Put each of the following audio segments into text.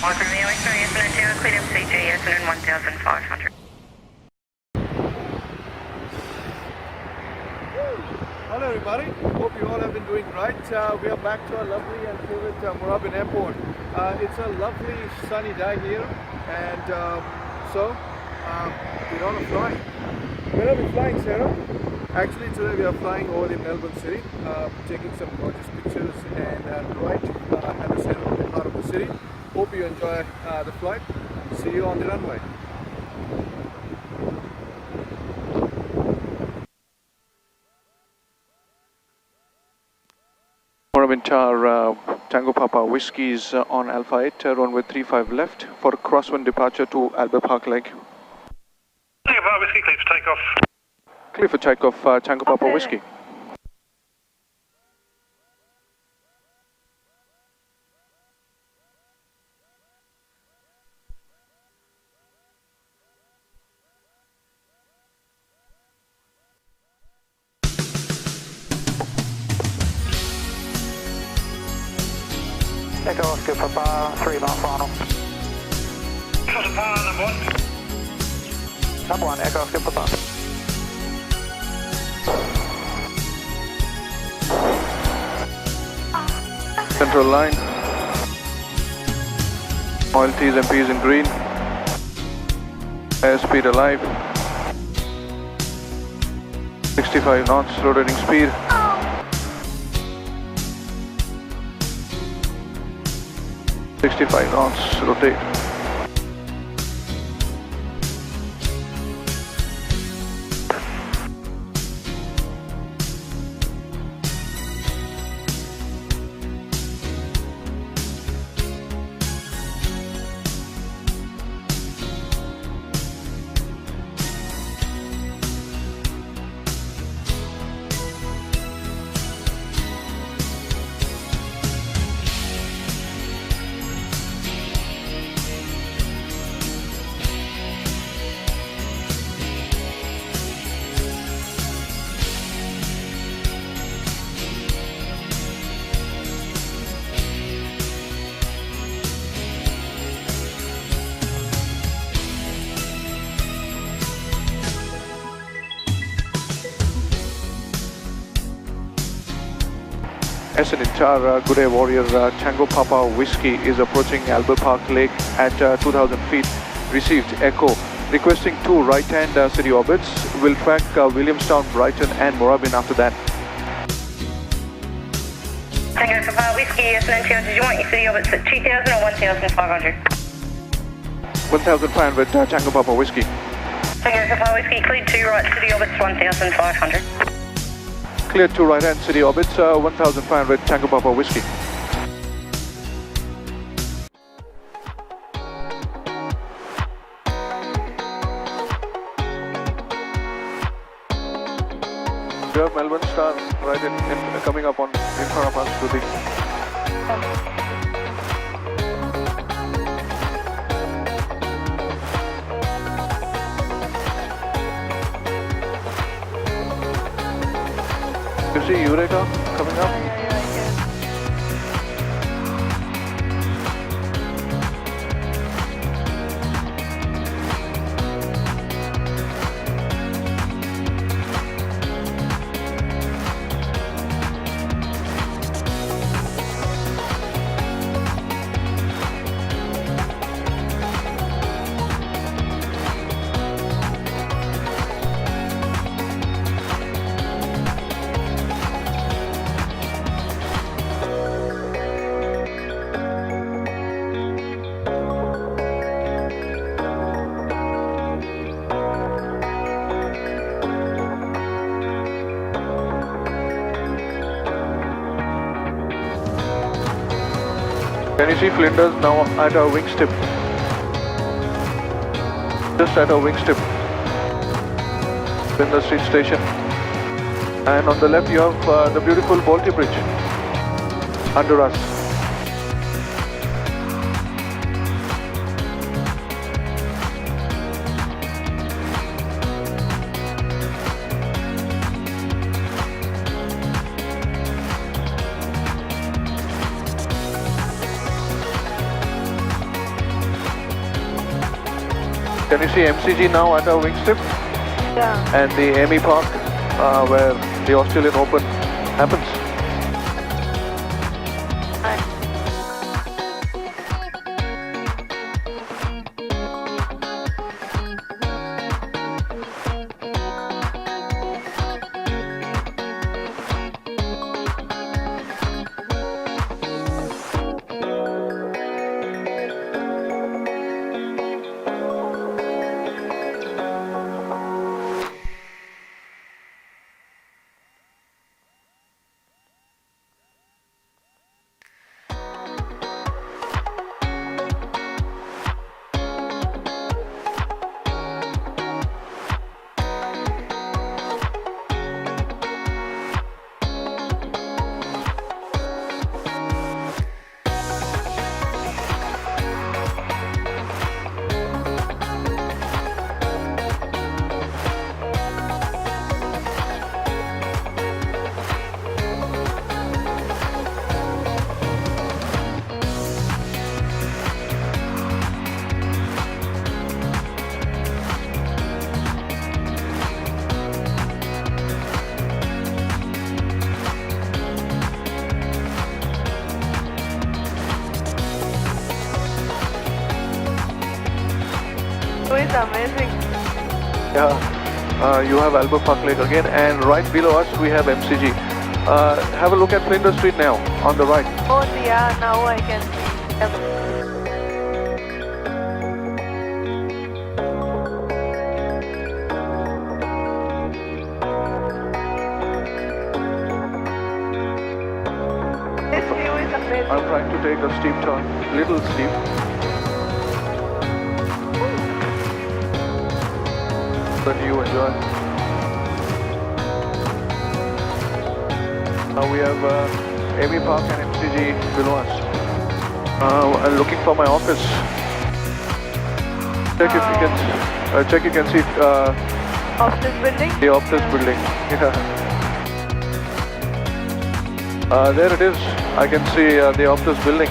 Welcome to the Oyster, yes and Tower, cleared MCG, yes and 1500. Hello everybody, hope you all have been doing great. We are back to our lovely and favorite Melbourne airport. It's a lovely sunny day here and we're on a flight. Where are we flying, Sarah? Actually today we are flying over the Melbourne city, taking some gorgeous pictures and right at the center of the heart of the city. Hope you enjoy the flight. See you on the runway. Tower, Tango Papa Whiskies on Alpha 8, runway 35 left for crosswind departure to Albert Park Lake. Tango Papa Whiskey, clear for takeoff. Clear for takeoff, Tango Papa Whiskey. Echo Oscar Papa, 3 mile final. Echo Papa, number 1. Number 1, Echo Oscar Papa. Central line. Oil T's and P's in green. Airspeed alive. 65 knots, rotating speed. knots, rotate. Good day warrior, Tango Papa Whiskey is approaching Albert Park Lake at 2000 feet. Received echo. Requesting 2 right-hand city orbits. Will track Williamstown, Brighton and Moorabbin after that. Tango Papa Whiskey, yes and Tower, did you want your city orbits at 2000 or 1500? 1500, Tango Papa Whiskey. Tango Papa Whiskey, cleared 2 right city orbits, 1500. Cleared 2 right-hand city orbits, 1500, Tango Papa Whiskey. We have Melbourne Star right in coming up in front of us, Shruti. You see Eureka coming up? Can you see Flinders now at our wings tip? Just at our wings tip. Flinders Street Station. And on the left you have the beautiful Balti Bridge under us. Can you see MCG now at our wing strip? Yeah. And the AMI Park where the Australian Open happens. It's amazing. Yeah, you have Albert Park Lake again, and right below us we have MCG. Have a look at Flinders Street now, on the right. Oh yeah, now I can see them. This view is amazing. I'm trying to take a steep turn, little steep. That you enjoy. Now we have AMI Park and MCG below us. I'm looking for my office. Check if you can. Check you can see Office building? the office building. Yeah. There it is. I can see the office building.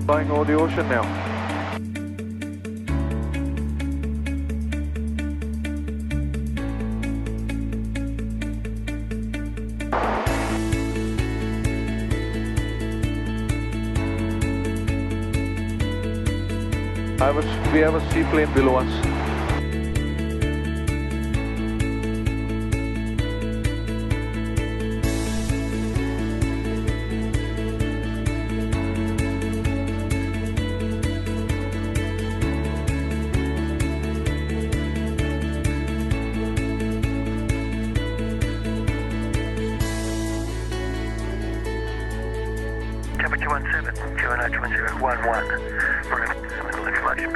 Flying over the ocean now. We have a seaplane below us. Temperature 17, QNH 1011. Little information.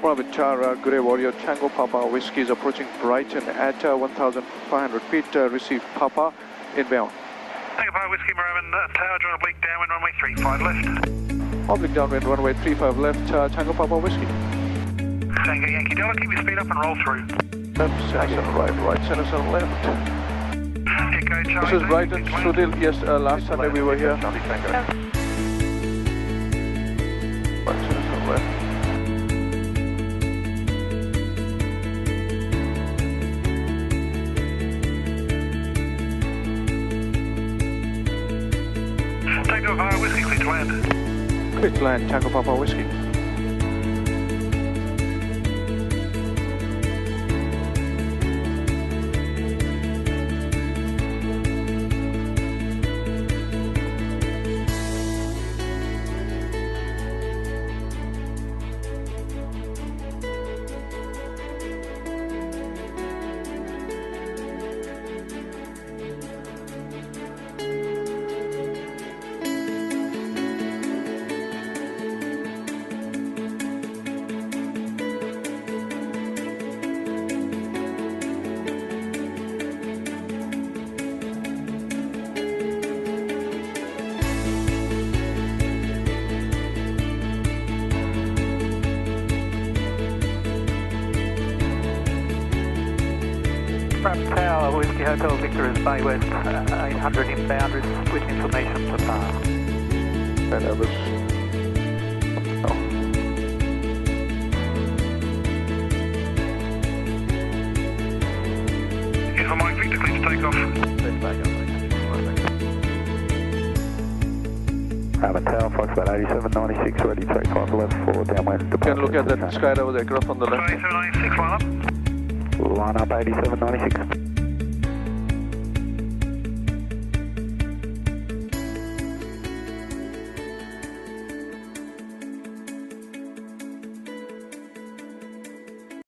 Bravo Char, Grey Warrior, Tango Papa, Whiskey is approaching Brighton at 1,500 feet. Receive Papa, inbound. Tango Papa, Whiskey, Maroon, tower, join oblique, downwind, runway 35 left. Oblique downwind, runway 35 left, Tango Papa, Whiskey. Tango Yankee Delta, keep your speed up and roll through. Left, center, right, center, center, left. Echo, Charlie. This is Brighton, Shruti, yes, last Sunday we were here. Right, center, center, left. Tango Papa, Whiskey, clear to land. Clear to land, Tango Papa, Whiskey. Front tower, Whiskey Hotel Victor is Bay West, 800 inbound with information for bar. And that was... Oh. Info Mike Victor, clear to take off. Harbour Tower, Foxtrot 8796, ready to take 511 for downwind. You can look at that sky over the aircraft on the left. 8796, line up. Line up 8796.